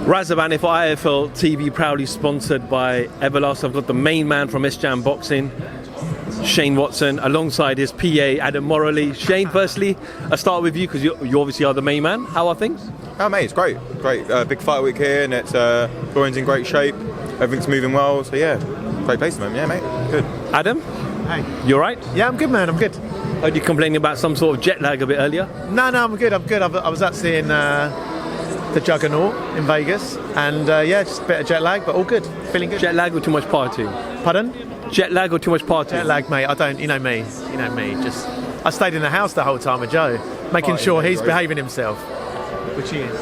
Razavan, if IFL TV proudly sponsored by Everlast, I've got the main man from S-Jam Boxing, Shane Watson, alongside his PA, Adam Morallee. Shane, firstly, I'll start with you because you obviously are the main man. How are things? Oh, mate, it's great. Big fight week here, and it's Florian's in great shape. Everything's moving well, so yeah, great place, man. Yeah, mate, good. Adam? Hey. You all right? Yeah, I'm good, man, I'm good. Heard you complaining about some sort of jet lag a bit earlier? No, I'm good. I was actually in the Juggernaut in Vegas, and yeah, just a bit of jet lag, but all good. Feeling good. Jet lag or too much partying? Pardon? Jet lag or too much partying? Jet lag, mate. You know me. Just I stayed in the house the whole time with Joe, making sure he's behaving himself, which he is.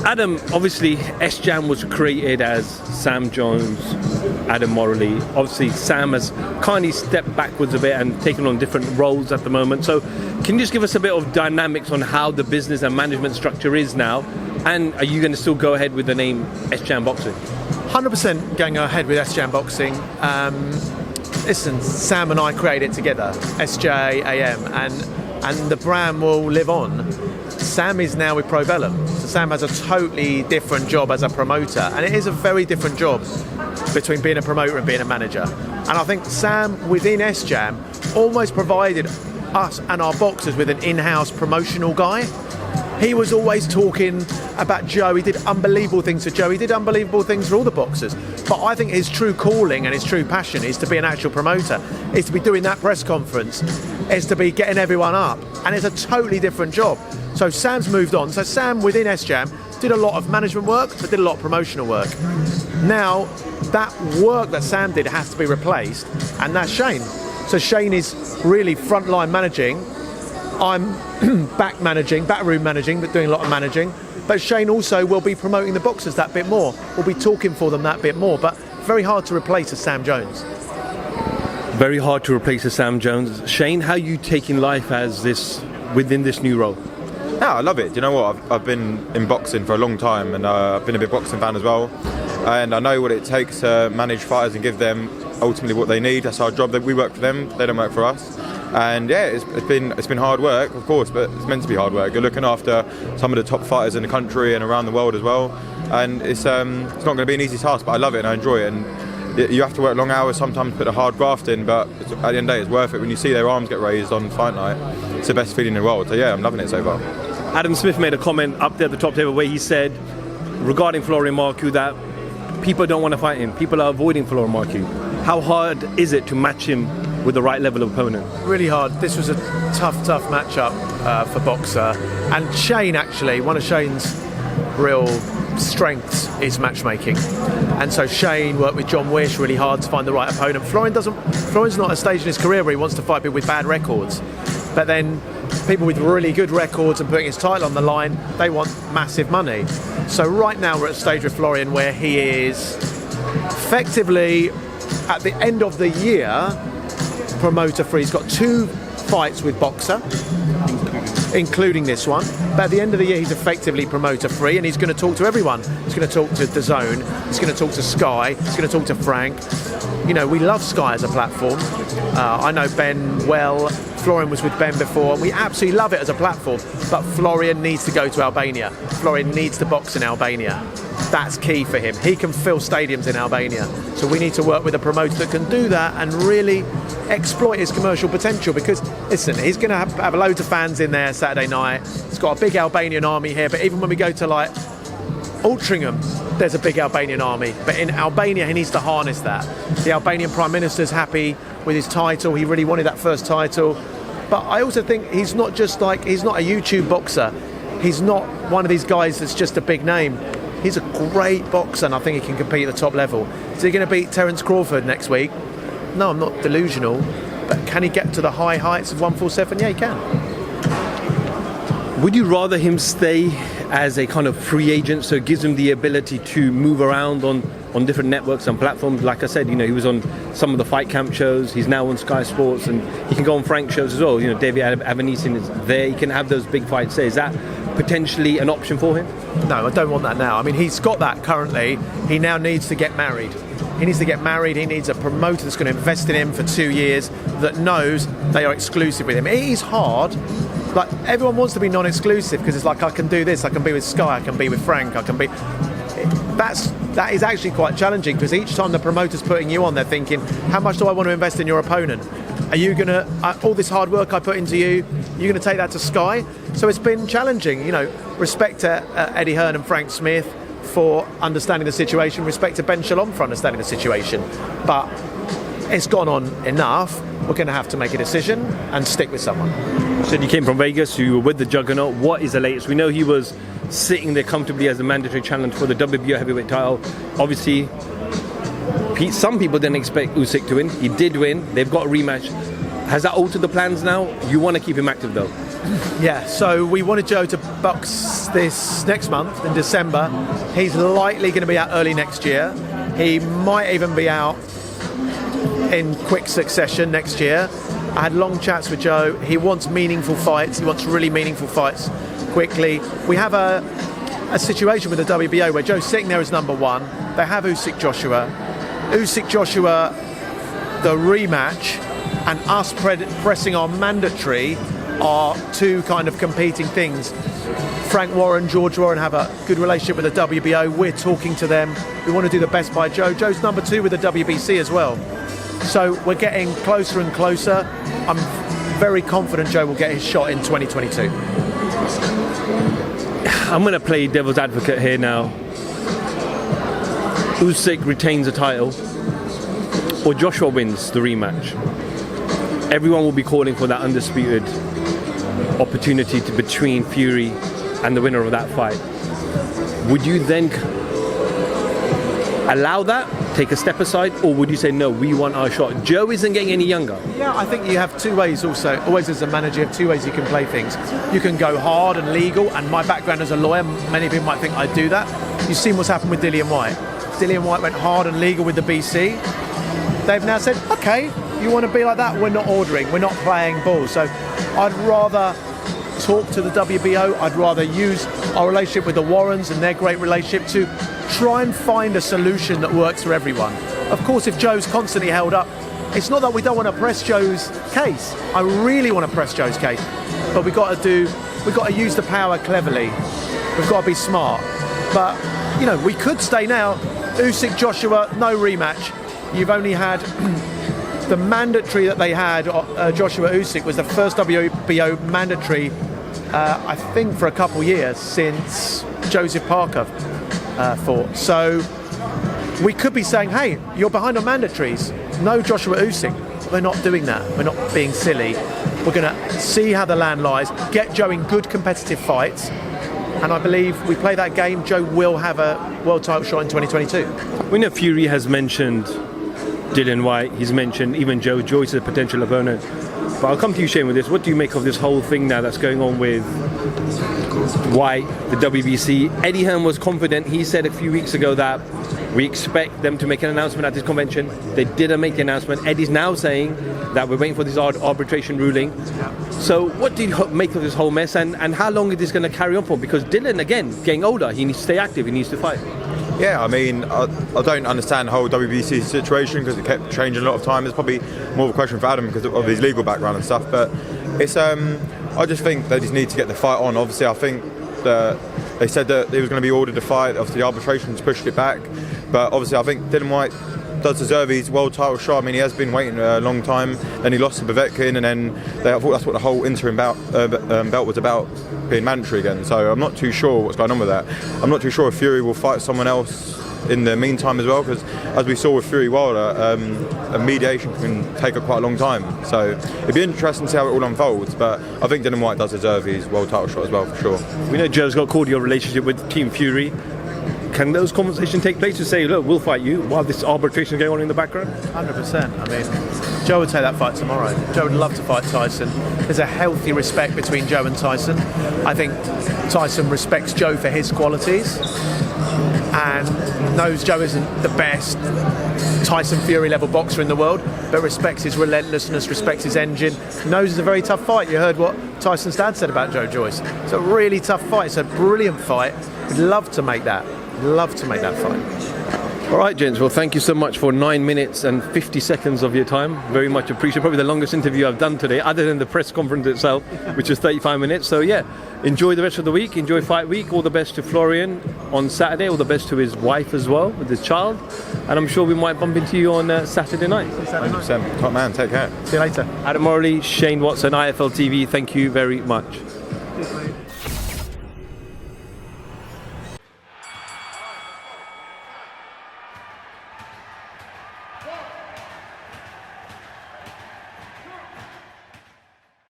Adam, obviously, S-Jam was created as Sam Jones, Adam Morallee. Obviously, Sam has kindly stepped backwards a bit and taken on different roles at the moment. So, can you just give us a bit of dynamics on how the business and management structure is now? And are you going to still go ahead with the name S-Jam Boxing? 100% going ahead with S-Jam Boxing. Listen, Sam and I created it together, SJAM, and the brand will live on. Sam is now with Pro Bellum, so Sam has a totally different job as a promoter, and it is a very different job between being a promoter and being a manager. And I think Sam within S-Jam almost provided us and our boxers with an in-house promotional guy. He was always talking about Joe. He did unbelievable things for Joe. He did unbelievable things for all the boxers. But I think his true calling and his true passion is to be an actual promoter, is to be doing that press conference, is to be getting everyone up. And it's a totally different job. So Sam's moved on. So Sam within S-Jam did a lot of management work, but did a lot of promotional work. Now, that work that Sam did has to be replaced, and that's Shane. So Shane is really frontline managing. I'm backroom managing, but doing a lot of managing. But Shane also will be promoting the boxers that bit more. We'll be talking for them that bit more. But very hard to replace a Sam Jones. Very hard to replace a Sam Jones. Shane, how are you taking life as within this new role? Yeah, I love it. Do you know what? I've been in boxing for a long time, and I've been a big boxing fan as well. And I know what it takes to manage fighters and give them ultimately what they need. That's our job. That we work for them, they don't work for us. And yeah, it's been hard work, of course, but it's meant to be hard work. You're looking after some of the top fighters in the country and around the world as well. And it's not going to be an easy task, but I love it and I enjoy it. And you have to work long hours, sometimes put a hard graft in, but at the end of the day, it's worth it. When you see their arms get raised on fight night, it's the best feeling in the world. So yeah, I'm loving it so far. Adam Smith made a comment up there at the top table where he said, regarding Florian MARKU, that people don't want to fight him. People are avoiding Florian MARKU. How hard is it to match him with the right level of opponent? Really hard. This was a tough matchup for Boxer. And Shane, actually, one of Shane's real strengths is matchmaking. And so Shane worked with John Wish really hard to find the right opponent. Florian's not at a stage in his career where he wants to fight people with bad records. But then people with really good records and putting his title on the line, they want massive money. So right now we're at a stage with Florian where he is effectively, at the end of the year, promoter free. He's got 2 fights with Boxer, including this one. But at the end of the year, he's effectively promoter free, and he's going to talk to everyone. He's going to talk to DAZN. He's going to talk to Sky. He's going to talk to Frank. You know, we love Sky as a platform. I know Ben well. Florian was with Ben before, and we absolutely love it as a platform. But Florian needs to go to Albania. Florian needs to box in Albania. That's key for him. He can fill stadiums in Albania. So we need to work with a promoter that can do that and really exploit his commercial potential, because, listen, he's going to have loads of fans in there Saturday night. He's got a big Albanian army here, but even when we go to, like, Altrincham, there's a big Albanian army. But in Albania, he needs to harness that. The Albanian Prime Minister's happy with his title. He really wanted that first title. But I also think he's not a YouTube boxer. He's not one of these guys that's just a big name. He's a great boxer, and I think he can compete at the top level. Is he going to beat Terence Crawford next week? No, I'm not delusional. But can he get to the high heights of 147? Yeah, he can. Would you rather him stay as a kind of free agent, so it gives him the ability to move around on different networks and platforms? Like I said, you know, he was on some of the Fight Camp shows. He's now on Sky Sports, and he can go on Frank shows as well. You know, David Avanisin is there. He can have those big fights there. Is that potentially an option for him? No, I don't want that now. I mean, he's got that currently. He now needs to get married. He needs to get married. He needs a promoter that's going to invest in him for 2 years, that knows they are exclusive with him. It is hard. Like, everyone wants to be non-exclusive because it's like, I can do this, I can be with Sky, I can be with Frank, I can be... that is actually quite challenging, because each time the promoter's putting you on, they're thinking, how much do I want to invest in your opponent? Are you going to, all this hard work I put into you, you're going to take that to Sky? So it's been challenging. Respect to Eddie Hearn and Frank Smith for understanding the situation, respect to Ben Shalom for understanding the situation. But it's gone on enough. We're going to have to make a decision and stick with someone. You said you came from Vegas, you were with the Juggernaut. What is the latest? We know he was sitting there comfortably as a mandatory challenge for the WBO heavyweight title. Obviously, some people didn't expect Usyk to win. He did win. They've got a rematch. Has that altered the plans now? You want to keep him active though? Yeah, so we wanted Joe to box this next month in December. He's likely going to be out early next year. He might even be out in quick succession next year. I had long chats with Joe. He wants meaningful fights. He wants really meaningful fights quickly. We have a situation with the WBO where Joe's sitting there as number one. They have Usyk Joshua. Usyk Joshua, the rematch, and us pressing our mandatory are two kind of competing things. Frank Warren, George Warren have a good relationship with the WBO. We're talking to them. We want to do the best by Joe. Joe's number two with the WBC as well. So we're getting closer and closer. I'm very confident Joe will get his shot in 2022. I'm going to play devil's advocate here now. Usyk retains the title, or Joshua wins the rematch. Everyone will be calling for that undisputed opportunity between Fury and the winner of that fight. Would you then allow that, take a step aside, or would you say, no, we want our shot? Joe isn't getting any younger. Yeah, I think you have two ways also. Always as a manager, you have two ways you can play things. You can go hard and legal, and my background as a lawyer, many people might think I do that. You've seen what's happened with Dillian White. Dillian White went hard and legal with the BC. They've now said, okay, you want to be like that? We're not ordering, we're not playing ball. So I'd rather talk to the WBO. I'd rather use our relationship with the Warrens and their great relationship to try and find a solution that works for everyone. Of course, if Joe's constantly held up, it's not that we don't want to press Joe's case. I really want to press Joe's case, but we've got to use the power cleverly. We've got to be smart. But we could stay now. Usyk Joshua, no rematch. You've only had the mandatory that they had. Joshua Usyk was the first WBO mandatory, I think, for a couple of years since Joseph Parker fought. So we could be saying, hey, you're behind on mandatories. No Joshua Usyk. We're not doing that. We're not being silly. We're going to see how the land lies, get Joe in good competitive fights, and I believe we play that game, Joe will have a world title shot in 2022. We know Fury has mentioned Dillian White, he's mentioned even JOYCE as a potential opponent. But I'll come to you, Shane, with this. What do you make of this whole thing now that's going on with White, the WBC? Eddie Hearn was confident. He said a few weeks ago that we expect them to make an announcement at this convention. They didn't make the announcement. Eddie's now saying that we're waiting for this arbitration ruling. So what do you make of this whole mess, and how long is this going to carry on for? Because Dillian, again, getting older, he needs to stay active, he needs to fight. Yeah, I mean, I don't understand the whole WBC situation because it kept changing a lot of time. It's probably more of a question for Adam because of his legal background and stuff. But it's, I just think they just need to get the fight on. Obviously, I think that they said that he was going to be ordered to fight. Obviously, the arbitration's pushed it back. But obviously, I think Dillian White does deserve his world title shot. I mean, he has been waiting a long time. Then he lost to Povetkin, and then I thought that's what the whole interim belt was about, being mandatory again. So I'm not too sure what's going on with that. I'm not too sure if Fury will fight someone else in the meantime as well, because as we saw with Fury Wilder, a mediation can take quite a long time. So it'd be interesting to see how it all unfolds. But I think Dillian White does deserve his world title shot as well, for sure. We know Joe's got a cordial relationship with Team Fury. Can those conversations take place to say, look, we'll fight you while this arbitration is going on in the background? 100%. I mean, Joe would take that fight tomorrow. Joe would love to fight Tyson. There's a healthy respect between Joe and Tyson. I think Tyson respects Joe for his qualities and knows Joe isn't the best Tyson Fury level boxer in the world, but respects his relentlessness, respects his engine, knows it's a very tough fight. You heard what Tyson's dad said about Joe Joyce. It's a really tough fight. It's a brilliant fight. We'd love to make that. Love to make that fight. All right, gents. Well, thank you so much for 9 minutes and 50 seconds of your time. Very much appreciated. Probably the longest interview I've done today, other than the press conference itself, which is 35 minutes. So yeah, enjoy the rest of the week. Enjoy fight week. All the best to Florian on Saturday. All the best to his wife as well, with his child. And I'm sure we might bump into you on Saturday night. 100%. Top man. Take care. See you later. Adam Morallee, Shane Watson, IFL TV. Thank you very much.